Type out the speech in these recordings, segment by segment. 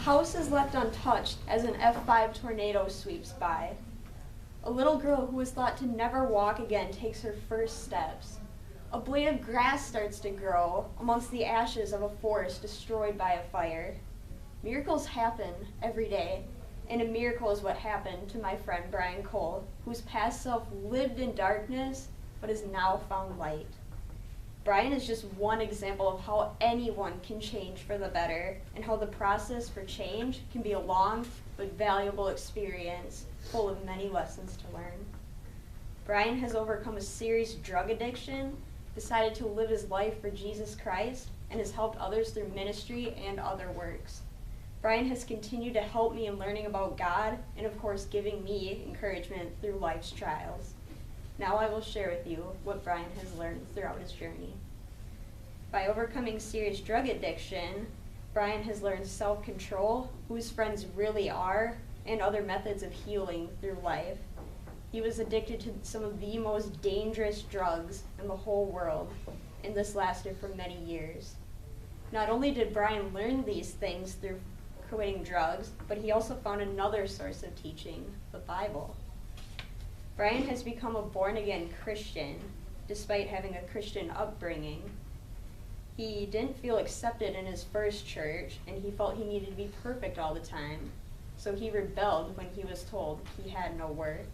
house is left untouched as an F5 tornado sweeps by. A little girl who was thought to never walk again takes her first steps. A blade of grass starts to grow amongst the ashes of a forest destroyed by a fire. Miracles happen every day, and a miracle is what happened to my friend Brian Cole, whose past self lived in darkness but has now found light. Brian is just one example of how anyone can change for the better, and how the process for change can be a long but valuable experience full of many lessons to learn. Brian has overcome a serious drug addiction, decided to live his life for Jesus Christ, and has helped others through ministry and other works. Brian has continued to help me in learning about God and, of course, giving me encouragement through life's trials. Now I will share with you what Brian has learned throughout his journey. By overcoming serious drug addiction, Brian has learned self-control, who his friends really are, and other methods of healing through life. He was addicted to some of the most dangerous drugs in the whole world, and this lasted for many years. Not only did Brian learn these things through quitting drugs, but he also found another source of teaching, the Bible. Brian has become a born-again Christian, despite having a Christian upbringing. He didn't feel accepted in his first church, and he felt he needed to be perfect all the time, so he rebelled when he was told he had no worth.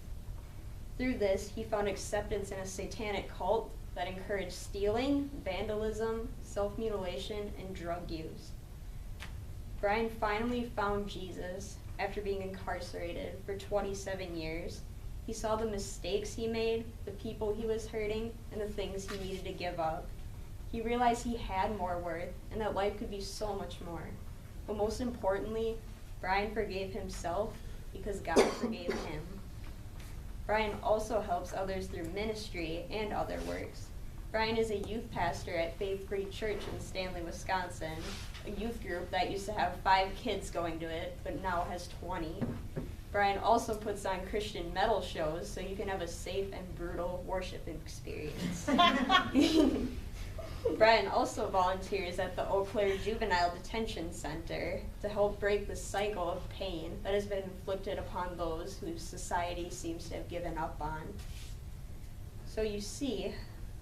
Through this, he found acceptance in a satanic cult that encouraged stealing, vandalism, self-mutilation, and drug use. Brian finally found Jesus after being incarcerated for 27 years. He saw the mistakes he made, the people he was hurting, and the things he needed to give up. He realized he had more worth and that life could be so much more. But most importantly, Brian forgave himself because God forgave him. Brian also helps others through ministry and other works. Brian is a youth pastor at Faith Free Church in Stanley, Wisconsin, a youth group that used to have 5 kids going to it, but now has 20. Brian also puts on Christian metal shows so you can have a safe and brutal worship experience. Brian also volunteers at the Eau Claire Juvenile Detention Center to help break the cycle of pain that has been inflicted upon those whose society seems to have given up on. So you see,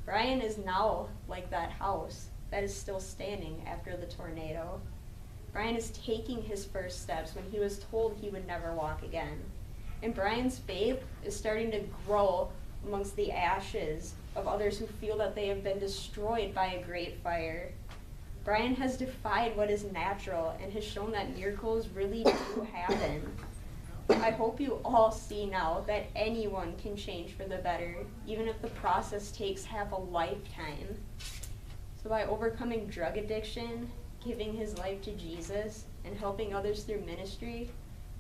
Brian is now like that house that is still standing after the tornado. Brian is taking his first steps when he was told he would never walk again. And Brian's faith is starting to grow amongst the ashes of others who feel that they have been destroyed by a great fire. Brian has defied what is natural and has shown that miracles really do happen. I hope you all see now that anyone can change for the better, even if the process takes half a lifetime. So by overcoming drug addiction, giving his life to Jesus, and helping others through ministry,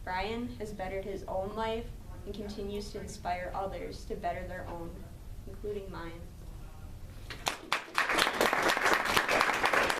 Brian has bettered his own life and continues to inspire others to better their own, including mine.